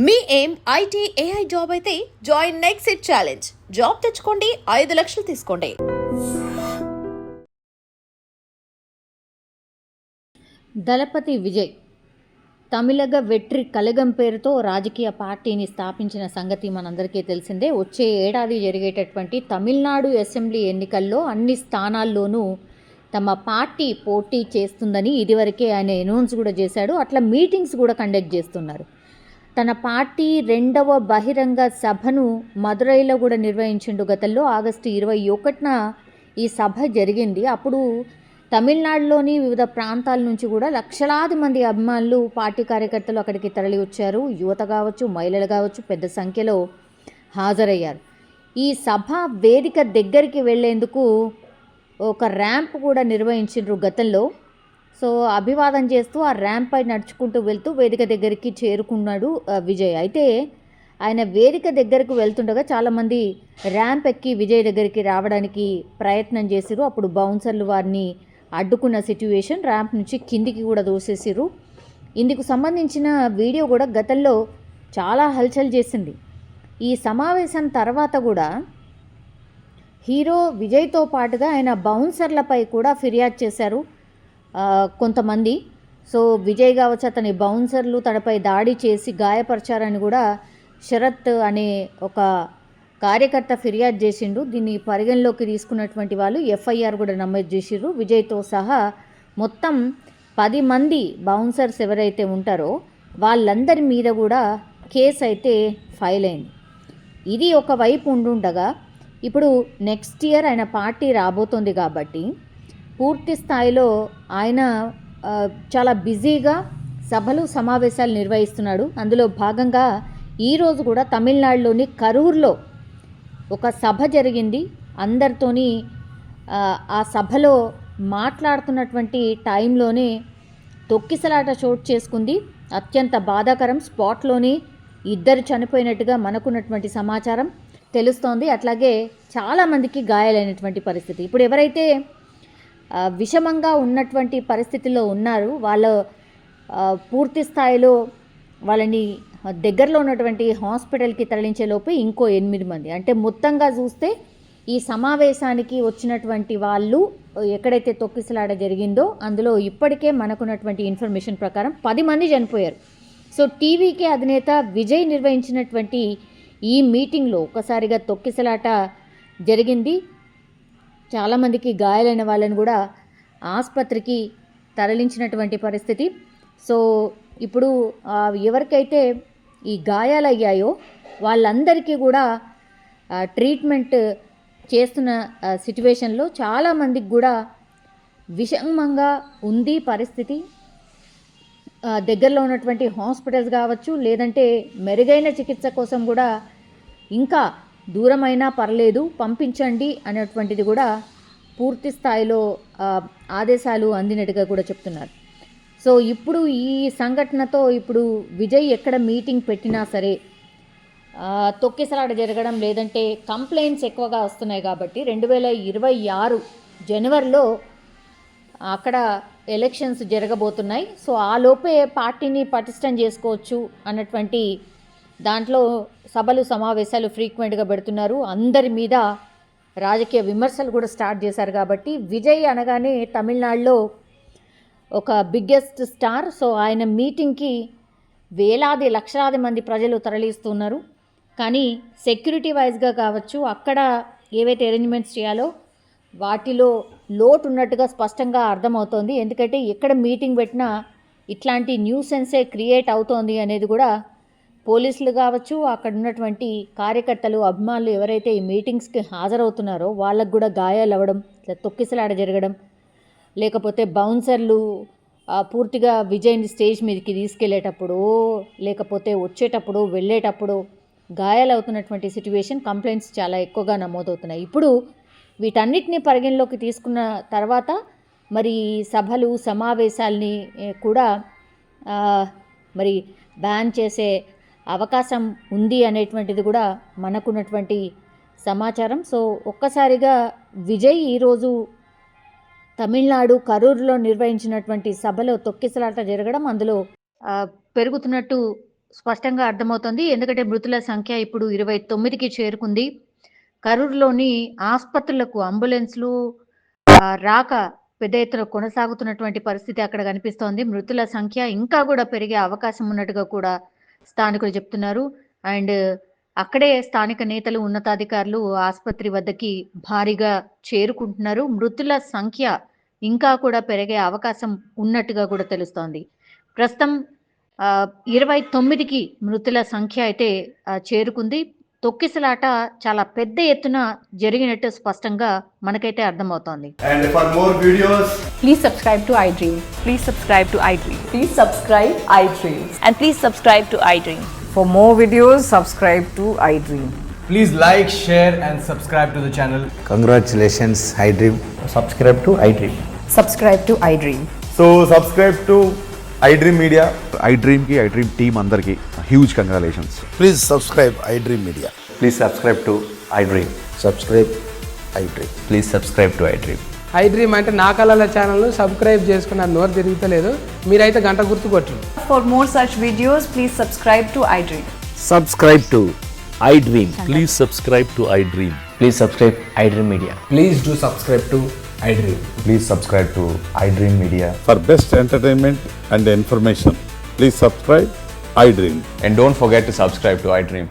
మీ ఏం IT AI job అయితే join next it challenge. Job తెచ్చుకోండి, 5 లక్షలు తీసుకోండి. దళపతి విజయ్ తమిళగ వెట్రి కలగం పేరుతో రాజకీయ పార్టీని స్థాపించిన సంగతి మనందరికీ తెలిసిందే. వచ్చే ఏడాది జరిగేటటువంటి తమిళనాడు అసెంబ్లీ ఎన్నికల్లో అన్ని స్థానాల్లోనూ తమ పార్టీ పోటీ చేస్తుందని ఇదివరకే ఆయన అనౌన్స్ కూడా చేశాడు. అట్లా మీటింగ్స్ కూడా కండక్ట్ చేస్తున్నారు. తన పార్టీ 2వ బహిరంగ సభను మదురైలో కూడా నిర్వహించిండు. గతంలో ఆగస్టు 21న ఈ సభ జరిగింది. అప్పుడు తమిళనాడులోని వివిధ ప్రాంతాల నుంచి కూడా లక్షలాది మంది అభిమానులు, పార్టీ కార్యకర్తలు అక్కడికి తరలి వచ్చారు. యువత కావచ్చు, మహిళలు కావచ్చు, పెద్ద సంఖ్యలో హాజరయ్యారు. ఈ సభ వేదిక దగ్గరికి వెళ్లేందుకు ఒక ర్యాంప్ కూడా నిర్వహించిండ్రు గతంలో. సో అభివాదం చేస్తూ ఆ ర్యాంప్ పై నడుచుకుంటూ వెళ్తూ వేదిక దగ్గరికి చేరుకున్నాడు విజయ్. అయితే ఆయన వేదిక దగ్గరకు వెళ్తుండగా చాలామంది ర్యాంప్ ఎక్కి విజయ్ దగ్గరికి రావడానికి ప్రయత్నం చేసిరు. అప్పుడు బౌన్సర్లు వారిని అడ్డుకున్న సిట్యుయేషన్, ర్యాంప్ నుంచి కిందికి కూడా దోసేసిరు. ఇందుకు సంబంధించిన వీడియో కూడా గతంలో చాలా హల్చల్ చేసింది. ఈ సమావేశం తర్వాత కూడా హీరో విజయ్తో పాటుగా ఆయన బౌన్సర్లపై కూడా ఫిర్యాదు చేశారు కొంతమంది. సో విజయ్ కావచ్చు, అతని బౌన్సర్లు తనపై దాడి చేసి గాయపరిచారని కూడా శరత్ అనే ఒక కార్యకర్త ఫిర్యాదు చేసిండు. దీన్ని పరిగణలోకి తీసుకున్నటువంటి వాళ్ళు ఎఫ్ఐఆర్ కూడా నమోదు చేసిర్రు. విజయ్తో సహా మొత్తం 10 మంది బౌన్సర్స్ ఎవరైతే ఉంటారో వాళ్ళందరి మీద కూడా కేసు అయితే ఫైల్ అయింది. ఇది ఒకవైపు ఉండుండగా ఇప్పుడు నెక్స్ట్ ఇయర్ ఆయన పార్టీ రాబోతోంది కాబట్టి పూర్తి స్థాయిలో ఆయన చాలా బిజీగా సభలు, సమావేశాలు నిర్వహిస్తున్నాడు. అందులో భాగంగా ఈరోజు కూడా తమిళనాడులోని కరూర్లో ఒక సభ జరిగింది. అందరితోని ఆ సభలో మాట్లాడుతున్నటువంటి టైంలోనే తొక్కిసలాట చోటు చేసుకుంది. అత్యంత బాధాకరం. స్పాట్లోనే 2 చనిపోయినట్టుగా మనకున్నటువంటి సమాచారం తెలుస్తోంది. అట్లాగే చాలామందికి గాయాలైనటువంటి పరిస్థితి. ఇప్పుడు ఎవరైతే విషమంగా ఉన్నటువంటి పరిస్థితిలో ఉన్నారు వాళ్ళు పూర్తి స్థాయిలో వాళ్ళని దగ్గరలో ఉన్నటువంటి హాస్పిటల్కి తరలించేలోపు ఇంకో 8 మంది, అంటే మొత్తంగా చూస్తే ఈ సమావేశానికి వచ్చినటువంటి వాళ్ళు ఎక్కడైతే తొక్కిసలాట జరిగిందో అందులో ఇప్పటికే మనకున్నటువంటి ఇన్ఫర్మేషన్ ప్రకారం 10 మంది చనిపోయారు. సో టీవీకే అధినేత విజయ్ నిర్వహించినటువంటి ఈ మీటింగ్లో ఒక్కసారిగా తొక్కిసలాట జరిగింది. చాలామందికి గాయాలైన వాళ్ళని కూడా ఆసుపత్రికి తరలించినటువంటి పరిస్థితి. సో ఇప్పుడు ఎవరికైతే ఈ గాయాలయ్యాయో వాళ్ళందరికీ కూడా ట్రీట్మెంట్ చేస్తున్న సిట్యువేషన్లో చాలామందికి కూడా విషమంగా ఉంది పరిస్థితి. దగ్గరలో ఉన్నటువంటి హాస్పిటల్స్ కావచ్చు, లేదంటే మెరుగైన చికిత్స కోసం కూడా ఇంకా దూరమైనా పర్లేదు పంపించండి అనేటువంటిది కూడా పూర్తి స్థాయిలో ఆదేశాలు అందినట్టుగా కూడా చెప్తున్నారు. సో ఇప్పుడు ఈ సంఘటనతో ఇప్పుడు విజయ్ ఎక్కడ మీటింగ్ పెట్టినా సరే తొక్కిసలాట జరగడం, లేదంటే కంప్లైంట్స్ ఎక్కువగా వస్తున్నాయి కాబట్టి 2026 జనవరిలో అక్కడ ఎలక్షన్స్ జరగబోతున్నాయి. సో ఆ లోపే పార్టీని పటిష్టం చేసుకోవచ్చు అన్నటువంటి దాంట్లో సభలు, సమావేశాలు ఫ్రీక్వెంట్గా పెడుతున్నారు. అందరి మీద రాజకీయ విమర్శలు కూడా స్టార్ట్ చేశారు కాబట్టి విజయ్ అనగానే తమిళనాడులో ఒక బిగ్గెస్ట్ స్టార్. సో ఆయన మీటింగ్కి వేలాది, లక్షలాది మంది ప్రజలు తరలిస్తున్నారు. కానీ సెక్యూరిటీ వైజ్గా కావచ్చు, అక్కడ ఏవైతే అరేంజ్మెంట్స్ చేయాలో వాటిలో లోటు ఉన్నట్టుగా స్పష్టంగా అర్థమవుతోంది. ఎందుకంటే ఎక్కడ మీటింగ్ పెట్టినా ఇట్లాంటి న్యూసెన్సే క్రియేట్ అవుతోంది అనేది కూడా పోలీసులు కావచ్చు, అక్కడ ఉన్నటువంటి కార్యకర్తలు, అభిమానులు ఎవరైతే ఈ మీటింగ్స్కి హాజరవుతున్నారో వాళ్ళకు కూడా గాయాలు అవ్వడం, తొక్కిసలాట జరగడం, లేకపోతే బౌన్సర్లు పూర్తిగా విజయ్ని స్టేజ్ మీదకి తీసుకెళ్లేటప్పుడు, లేకపోతే వచ్చేటప్పుడు, వెళ్ళేటప్పుడు గాయాలు అవుతున్నటువంటి సిట్యువేషన్, కంప్లైంట్స్ చాలా ఎక్కువగా నమోదవుతున్నాయి. ఇప్పుడు వీటన్నిటిని పరిగణలోకి తీసుకున్న తర్వాత మరి సభలు, సమావేశాలని కూడా మరి బ్యాన్ చేసే అవకాశం ఉంది అనేటువంటిది కూడా మనకున్నటువంటి సమాచారం. సో ఒక్కసారిగా విజయ్ ఈరోజు తమిళనాడు కరూరులో నిర్వహించినటువంటి సభలో తొక్కిసలాట జరగడం, అందులో పెరుగుతున్నట్టు స్పష్టంగా అర్థమవుతోంది. ఎందుకంటే మృతుల సంఖ్య ఇప్పుడు 29కి చేరుకుంది. కరూరులోని ఆస్పత్రులకు అంబులెన్స్‌లు రాక పెద్ద ఎత్తున కొనసాగుతున్నటువంటి పరిస్థితి అక్కడ కనిపిస్తోంది. మృతుల సంఖ్య ఇంకా గూడా పెరిగే అవకాశం ఉన్నట్టుగా కూడా స్థానికులు చెప్తున్నారు. అండ్ అక్కడే స్థానిక నేతలు, ఉన్నతాధికారులు ఆస్పత్రి వద్దకి భారీగా చేరుకుంటున్నారు. మృతుల సంఖ్య ఇంకా కూడా పెరిగే అవకాశం ఉన్నట్టుగా కూడా తెలుస్తోంది. ప్రస్తుతం 29కి మృతుల సంఖ్య అయితే చేరుకుంది. తొక్కిసలాట చాలా పెద్ద ఎత్తున జరిగినట్టు స్పష్టంగా మనకైతే అర్థమవుతోంది. And for more videos, Please subscribe to iDream. Please subscribe to iDream. Please subscribe iDream. And please subscribe to iDream. For more videos, subscribe to iDream. please like, share and subscribe to the channel. Congratulations, iDream. Subscribe to iDream. Subscribe to iDream. So subscribe to iDream Media. iDream की iDream team अंदर की huge congratulations. Please subscribe iDream Media. Please subscribe to iDream. Subscribe iDream. Please subscribe to iDream. iDream అంటే నా కళల ఛానల్ను subscribe చేసుకున్న నోరు తిరుగుతలేదు. మీరైతే గంట గుర్తు కొట్టండి. For more such videos, please subscribe to iDream. Subscribe to iDream. Please subscribe to iDream. Please subscribe iDream Media. Please do subscribe to iDream. Please subscribe to iDream Media. For best entertainment and information, please subscribe iDream. And don't forget to subscribe to iDream.